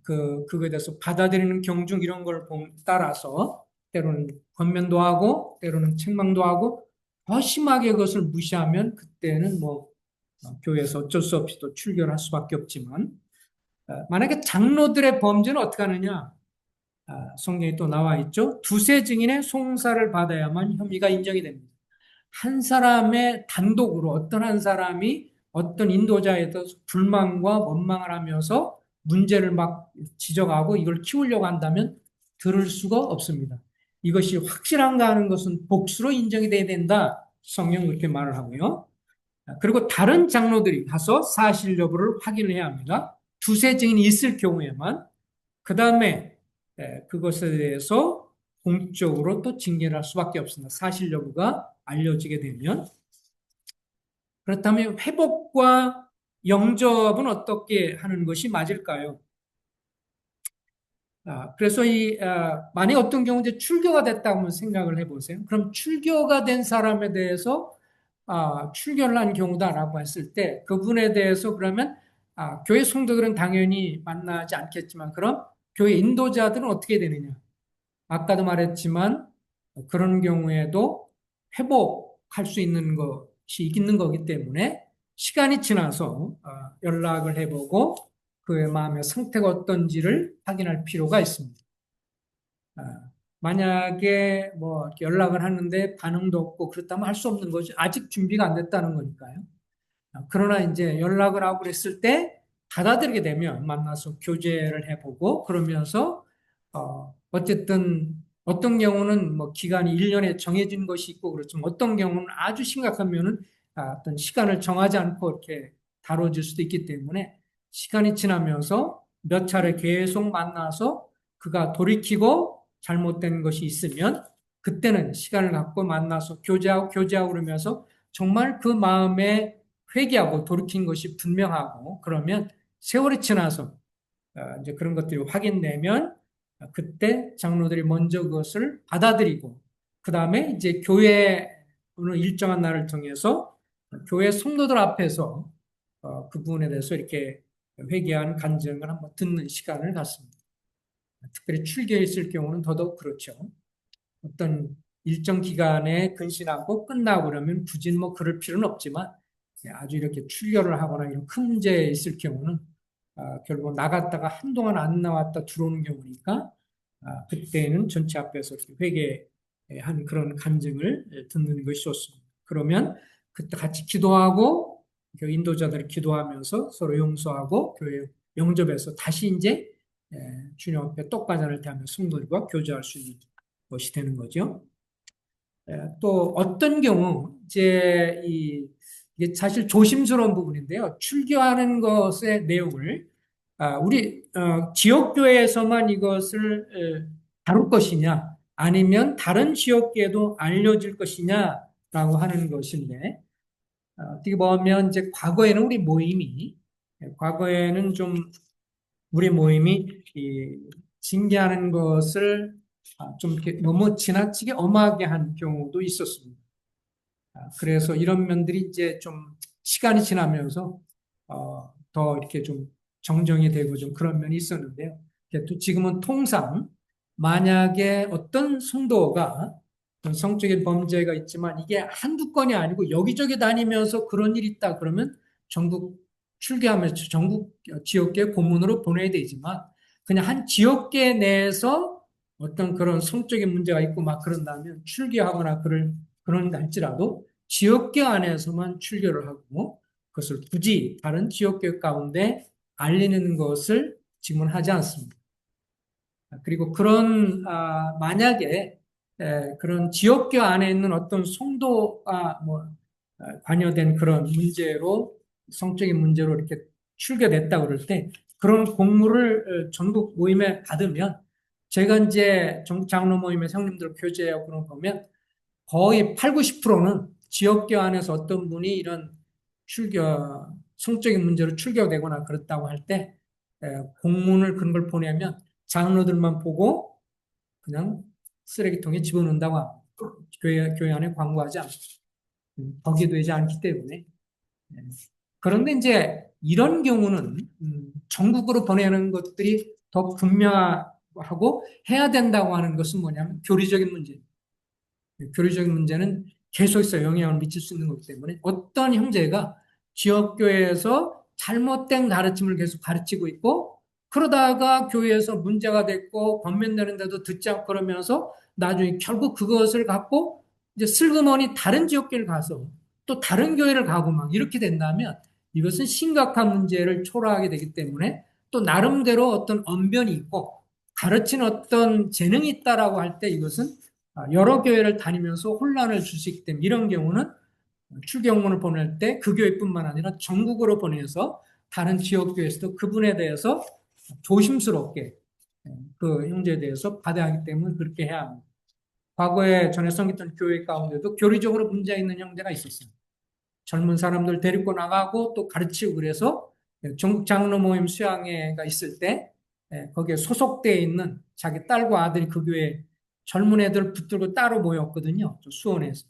그거에 대해서 받아들이는 경중 이런 걸 따라서 때로는 권면도 하고 때로는 책망도 하고 더 심하게 그것을 무시하면 그때는 뭐 교회에서 어쩔 수 없이 또 출결할 수밖에 없지만, 만약에 장로들의 범죄는 어떻게 하느냐? 성경에 또 나와 있죠. 두세 증인의 송사를 받아야만 혐의가 인정이 됩니다. 한 사람의 단독으로 어떤 한 사람이 어떤 인도자에 대해서 불만과 원망을 하면서 문제를 막 지적하고 이걸 키우려고 한다면 들을 수가 없습니다. 이것이 확실한가 하는 것은 복수로 인정이 돼야 된다. 성경 그렇게 말을 하고요. 그리고 다른 장로들이 가서 사실 여부를 확인을 해야 합니다. 두세 증인이 있을 경우에만. 그 다음에 그것에 대해서 공적으로 또 징계를 할 수밖에 없습니다. 사실 여부가 알려지게 되면. 그렇다면 회복과 영접은 어떻게 하는 것이 맞을까요? 그래서 만약 어떤 경우 이제 출교가 됐다고 한번 생각을 해보세요. 그럼 출교가 된 사람에 대해서 출교를 한 경우다라고 했을 때 그분에 대해서 그러면 교회 성도들은 당연히 만나지 않겠지만 그럼 교회 인도자들은 어떻게 되느냐? 아까도 말했지만 그런 경우에도 회복할 수 있는 것이 있는 거기 때문에 시간이 지나서 연락을 해보고 그의 마음의 상태가 어떤지를 확인할 필요가 있습니다. 만약에 뭐 연락을 하는데 반응도 없고 그렇다면 할 수 없는 거죠. 아직 준비가 안 됐다는 거니까요. 그러나 이제 연락을 하고 그랬을 때 받아들이게 되면 만나서 교제를 해보고 그러면서 어쨌든 어떤 경우는 뭐 기간이 1년에 정해진 것이 있고 그렇지만 어떤 경우는 아주 심각하면은 어떤 시간을 정하지 않고 이렇게 다뤄질 수도 있기 때문에 시간이 지나면서 몇 차례 계속 만나서 그가 돌이키고 잘못된 것이 있으면 그때는 시간을 갖고 만나서 교제하고 그러면서 정말 그 마음에 회개하고 돌이킨 것이 분명하고 그러면 세월이 지나서 이제 그런 것들이 확인되면 그때 장로들이 먼저 그것을 받아들이고 그 다음에 이제 교회 어느 일정한 날을 정해서 교회 성도들 앞에서 그 부분에 대해서 이렇게 회개한 간증을 한번 듣는 시간을 갖습니다. 특별히 출교에 있을 경우는 더더욱 그렇죠. 어떤 일정 기간에 근신하고 끝나고 그러면 굳이 뭐 그럴 필요는 없지만 아주 이렇게 출교를 하거나 이런 큰 문제에 있을 경우는 결국 나갔다가 한동안 안 나왔다 들어오는 경우니까 그때는 전체 앞에서 회개한 그런 간증을 듣는 것이 좋습니다. 그러면 그때 같이 기도하고 그 인도자들이 기도하면서 서로 용서하고 교회 영접해서 다시 이제 주님 앞에 떡과자를 대하며 성도들과 교제할 수 있는 것이 되는 거죠. 또 어떤 경우 이제 이게 사실 조심스러운 부분인데요. 출교하는 것의 내용을 우리 지역교회에서만 이것을 다룰 것이냐 아니면 다른 지역교회도 알려질 것이냐라고 하는 것인데 어떻게 보면 이제 과거에는 좀 우리 모임이 징계하는 것을 좀 이렇게 너무 지나치게 엄하게 한 경우도 있었습니다. 그래서 이런 면들이 이제 좀 시간이 지나면서 더 이렇게 좀 정정이 되고 좀 그런 면이 있었는데요. 또 지금은 통상 만약에 어떤 성도가 어떤 성적인 범죄가 있지만 이게 한두 건이 아니고 여기저기 다니면서 그런 일이 있다 그러면 전국 출교하면서 전국 지역계 고문으로 보내야 되지만 그냥 한 지역계 내에서 어떤 그런 성적인 문제가 있고 막 그런다면 출교하거나 그런 할지라도 지역계 안에서만 출교를 하고 그것을 굳이 다른 지역계 가운데 알리는 것을 지금은 하지 않습니다. 그리고 만약에 그런 지역교 안에 있는 어떤 성도가 관여된 그런 문제로 성적인 문제로 이렇게 출교됐다 그럴 때 그런 공무를 전국 모임에 받으면 제가 이제 전국 장로 모임에 형님들 교제하고 그런 거 보면 거의 8, 90%는 지역교 안에서 어떤 분이 이런 성적인 문제로 출교되거나 그렇다고 할 때 공문을 그런 걸 보내면 장로들만 보고 그냥 쓰레기통에 집어넣는다고 합니다. 교회 안에 광고하지 않고 덕이 되지 않기 때문에 그런데 이제 이런 경우는 전국으로 보내는 것들이 더 분명하고 해야 된다고 하는 것은 뭐냐면 교리적인 문제. 교리적인 문제는 계속해서 영향을 미칠 수 있는 거기 때문에 어떤 형제가 지역교회에서 잘못된 가르침을 계속 가르치고 있고 그러다가 교회에서 문제가 됐고 권면되는데도 듣지 않고 그러면서 나중에 결국 그것을 갖고 이제 슬그머니 다른 지역교회를 가서 또 다른 교회를 가고 막 이렇게 된다면 이것은 심각한 문제를 초래하게 되기 때문에 또 나름대로 어떤 언변이 있고 가르치는 어떤 재능이 있다라고 할 때 이것은 여러 교회를 다니면서 혼란을 줄 수 있기 때문에 이런 경우는 출경문을 보낼 때 그 교회뿐만 아니라 전국으로 보내서 다른 지역 교회에서도 그분에 대해서 조심스럽게 그 형제에 대해서 받아야 하기 때문에 그렇게 해야 합니다. 과거에 전에 섬겼던 교회 가운데도 교리적으로 문제 있는 형제가 있었어요. 젊은 사람들 데리고 나가고 또 가르치고 그래서 전국 장로 모임 수양회가 있을 때 거기에 소속되어 있는 자기 딸과 아들이 그 교회 젊은 애들 붙들고 따로 모였거든요. 수원에서.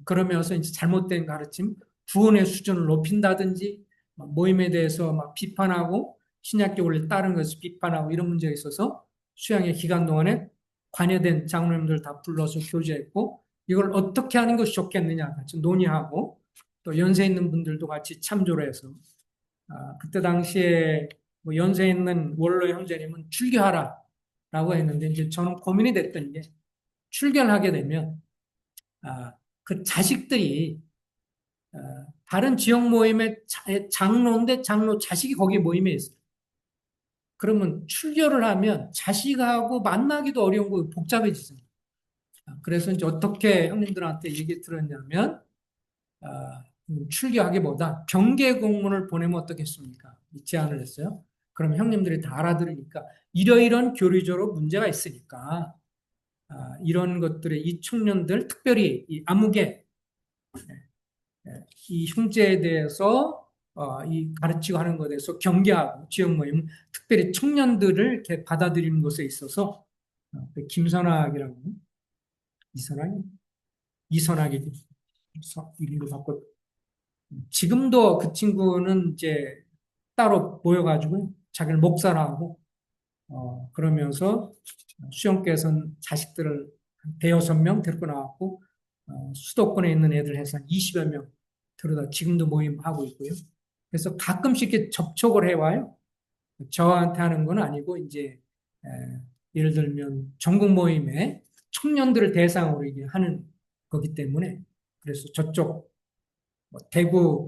그러면서 이제 잘못된 가르침, 구원의 수준을 높인다든지 모임에 대해서 막 비판하고 신약교 원리 다른 것을 비판하고 이런 문제가 있어서 수양회 기간 동안에 관여된 장로님들 다 불러서 교제했고 이걸 어떻게 하는 것이 좋겠느냐 같이 논의하고 또 연세 있는 분들도 같이 참조를 해서 그때 당시에 뭐 연세 있는 원로 형제님은 출교하라라고 했는데 이제 저는 고민이 됐던 게 출교를 하게 되면 그 자식들이 다른 지역 모임의 장로인데 장로 자식이 거기 모임에 있어요. 그러면 출교를 하면 자식하고 만나기도 어려운 거 복잡해지잖아요. 그래서 이제 어떻게 형님들한테 얘기 들었냐면 출교하기보다 경계 공문을 보내면 어떻겠습니까? 제안을 했어요. 그럼 형님들이 다 알아들으니까 이러이런 교리적으로 문제가 있으니까 이런 것들의 이 청년들 특별히 이 암흑의 이 형제에 대해서 이 가르치고 하는 것에 대해서 경계하고 지역 모임, 특별히 청년들을 이렇게 받아들이는 것에 있어서 그 김선학이라고 이선학이 이선학이 이름을 바꿨. 지금도 그 친구는 이제 따로 모여가지고 자기를 목사로 하고 그러면서 수영께서는 자식들을 한 대여섯 명 데리고 나왔고 수도권에 있는 애들 해서 한 20여 명 들어다 지금도 모임하고 있고요. 그래서 가끔씩 이렇게 접촉을 해와요. 저한테 하는 건 아니고 이제 에, 예를 들면 전국 모임에 청년들을 대상으로 이게 하는 거기 때문에 그래서 저쪽 뭐 대구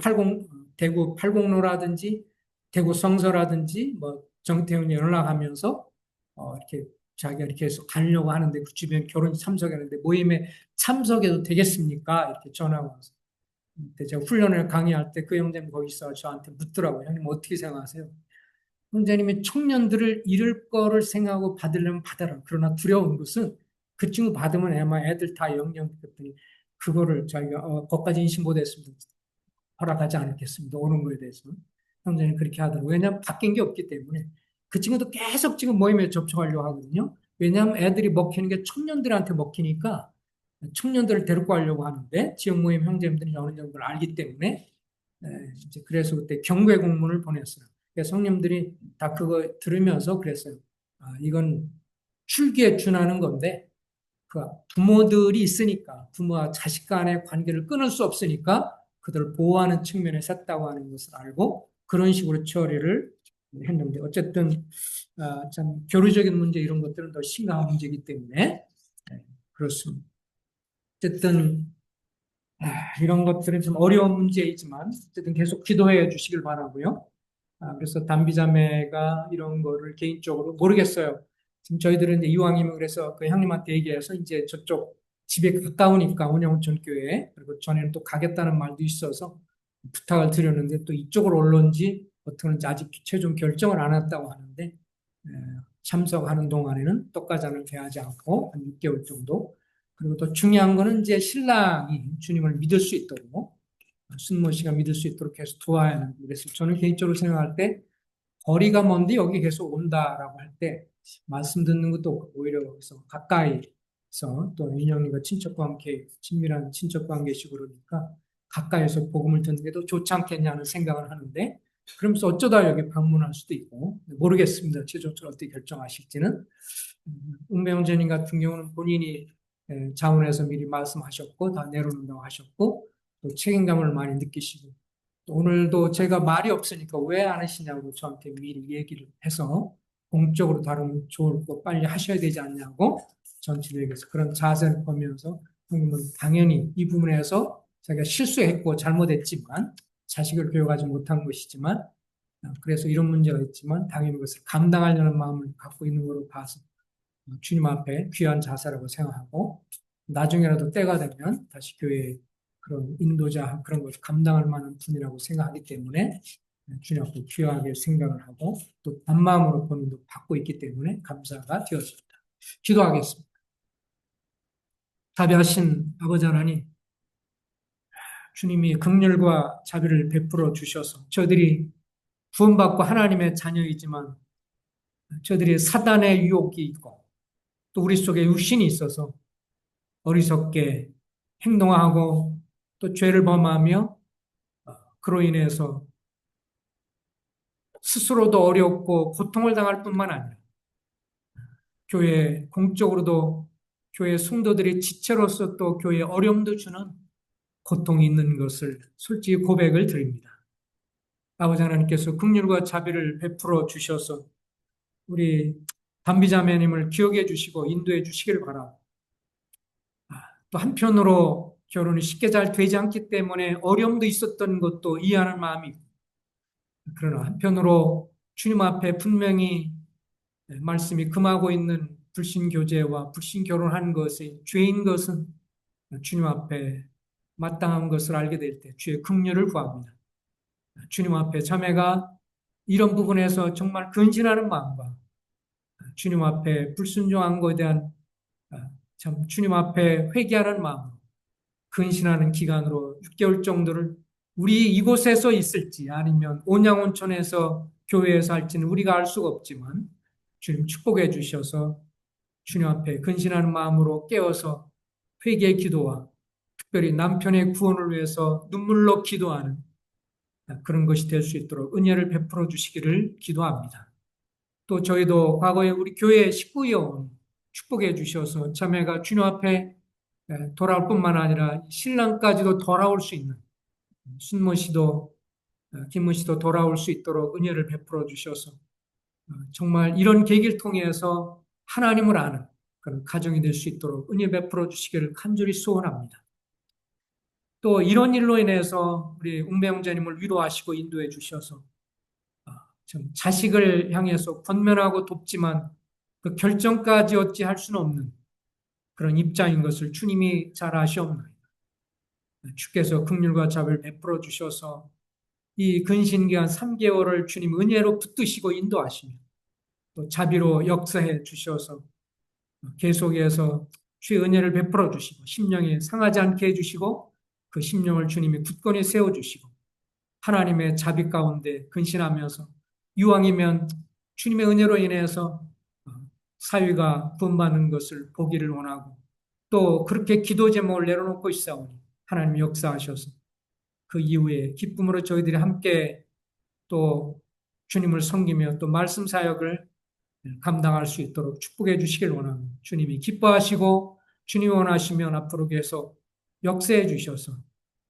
팔공로라든지 대구 성서라든지 뭐 정태훈이 연락하면서 이렇게 자기가 이렇게 해서 가려고 하는데 그 주변 결혼 참석하는데 모임에 참석해도 되겠습니까? 이렇게 전화가 와서. 근데 제가 훈련을 강의할 때 그 형제님 거기서 저한테 묻더라고요. 형님 어떻게 생각하세요? 형제님이 청년들을 잃을 거를 생각하고 받으려면 받아라. 그러나 두려운 것은 그 친구 받으면 아마 애들 다 영영 그랬더니 그거를 자기가 거기까지 인식 못했습니다. 허락하지 않겠습니다. 오는 거에 대해서는. 형제는 그렇게 하더라고요. 왜냐하면 바뀐 게 없기 때문에. 그 친구도 계속 지금 모임에 접촉하려고 하거든요. 왜냐하면 애들이 먹히는 게 청년들한테 먹히니까 청년들을 데리고 가려고 하는데 지역 모임 형제님들이 어느 정도를 알기 때문에 이제 그래서 그때 경고의 공문을 보냈어요. 그래서 성님들이 다 그거 들으면서 그랬어요. 이건 출기에 준하는 건데 그 부모들이 있으니까 부모와 자식 간의 관계를 끊을 수 없으니까 그들을 보호하는 측면에서 했다고 하는 것을 알고 그런 식으로 처리를 했는데 어쨌든 참 교류적인 문제 이런 것들은 더 심각한 문제이기 때문에 그렇습니다. 어쨌든 이런 것들은 좀 어려운 문제이지만 어쨌든 계속 기도해 주시길 바라고요. 그래서 담비자매가 이런 거를 개인적으로 모르겠어요. 지금 저희들은 이제 이왕이면 그래서 그 형님한테 얘기해서 이제 저쪽 집에 가까우니까 운영촌 교회 그리고 전에는 또 가겠다는 말도 있어서 부탁을 드렸는데 또 이쪽으로 올런지 어떻게는지 아직 최종 결정을 안 했다고 하는데 참석하는 동안에는 떡가자를 대하지 않고 한 6개월 정도 그리고 또 중요한 거는 이제 신랑이 주님을 믿을 수 있도록 순모 씨가 믿을 수 있도록 해서 도와야 하는 그래서 저는 개인적으로 생각할 때 거리가 먼데 여기 계속 온다라고 할 때 말씀 듣는 것도 오히려 거기서 가까이서 또 인형님과 친척과 함께 친밀한 친척과 함께 그러니까 가까이서 복음을 듣는 게 더 좋지 않겠냐는 생각을 하는데 그러면서 어쩌다 여기 방문할 수도 있고 모르겠습니다. 최종적으로 어떻게 결정하실지는 운명전님 같은 경우는 본인이 자원해서 미리 말씀하셨고 다 내려놓는다고 하셨고 또 책임감을 많이 느끼시고 오늘도 제가 말이 없으니까 왜 안 하시냐고 저한테 미리 얘기를 해서 공적으로 다루면 좋을 거 빨리 하셔야 되지 않냐고 전체적에서 그런 자세를 보면서 형님은 당연히 이 부분에서 자기가 실수했고 잘못했지만 자식을 교육하지 못한 것이지만 그래서 이런 문제가 있지만 당연히 그것을 감당하려는 마음을 갖고 있는 걸로 봐서 주님 앞에 귀한 자세라고 생각하고 나중에라도 때가 되면 다시 교회에 그런 인도자 그런 것을 감당할 만한 분이라고 생각하기 때문에 주님 앞에 귀하게 생각을 하고 또 반마음으로 본인도 받고 있기 때문에 감사가 되었습니다. 기도하겠습니다. 자비하신 아버지 하나님, 주님이 긍휼과 자비를 베풀어 주셔서 저들이 구원받고 하나님의 자녀이지만 저들이 사단의 유혹이 있고 또 우리 속에 육신이 있어서 어리석게 행동하고 또 죄를 범하며 그로 인해서 스스로도 어렵고 고통을 당할 뿐만 아니라 교회 공적으로도 교회 성도들의 지체로서 또 교회에 어려움도 주는 고통이 있는 것을 솔직히 고백을 드립니다. 아버지 하나님께서 긍휼과 자비를 베풀어 주셔서 우리 담비자매님을 기억해 주시고 인도해 주시길 바라고 또 한편으로 결혼이 쉽게 잘 되지 않기 때문에 어려움도 있었던 것도 이해하는 마음이 있고 그러나 한편으로 주님 앞에 분명히 말씀이 금하고 있는 불신교제와 불신결혼한 것이 죄인 것은 주님 앞에 마땅한 것을 알게 될 때 주의 긍휼을 구합니다. 주님 앞에 자매가 이런 부분에서 정말 근신하는 마음과 주님 앞에 불순종한 것에 대한 참 주님 앞에 회개하는 마음 근신하는 기간으로 6개월 정도를 우리 이곳에서 있을지 아니면 온양온천에서 교회에서 할지는 우리가 알 수가 없지만 주님 축복해 주셔서 주님 앞에 근신하는 마음으로 깨어서 회개의 기도와 특별히 남편의 구원을 위해서 눈물로 기도하는 그런 것이 될 수 있도록 은혜를 베풀어 주시기를 기도합니다. 또 저희도 과거에 우리 교회 식구여원 축복해 주셔서 자매가 주님 앞에 돌아올 뿐만 아니라 신랑까지도 돌아올 수 있는 순모 씨도 김모 씨도 돌아올 수 있도록 은혜를 베풀어 주셔서 정말 이런 계기를 통해서 하나님을 아는 그런 가정이 될 수 있도록 은혜 베풀어 주시기를 간절히 소원합니다. 또 이런 일로 인해서 우리 웅배영자님을 위로하시고 인도해 주셔서 좀 자식을 향해서 권면하고 돕지만 그 결정까지 어찌 할 수는 없는 그런 입장인 것을 주님이 잘 아시옵나이다. 주께서 긍휼과 자비를 베풀어 주셔서 이 근신기간 3개월을 주님 은혜로 붙드시고 인도하시며 또 자비로 역사해 주셔서 계속해서 주의 은혜를 베풀어 주시고 심령이 상하지 않게 해주시고 그 심령을 주님이 굳건히 세워주시고 하나님의 자비 가운데 근신하면서 이왕이면 주님의 은혜로 인해서 사위가 구원받는 것을 보기를 원하고 또 그렇게 기도 제목을 내려놓고 있사오니 하나님이 역사하셔서 그 이후에 기쁨으로 저희들이 함께 또 주님을 섬기며 또 말씀 사역을 감당할 수 있도록 축복해 주시길 원합니다. 주님이 기뻐하시고 주님이 원하시면 앞으로 계속 역사해 주셔서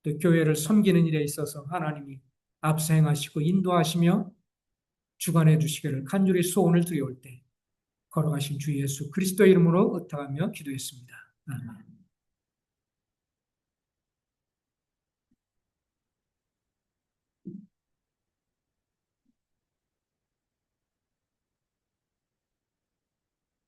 또 교회를 섬기는 일에 있어서 하나님이 앞서 행하시고 인도하시며 주관해 주시기를 간절히 소원을 드려올 때 걸어가신 주 예수 그리스도 이름으로 의탁하며 기도했습니다. 아멘.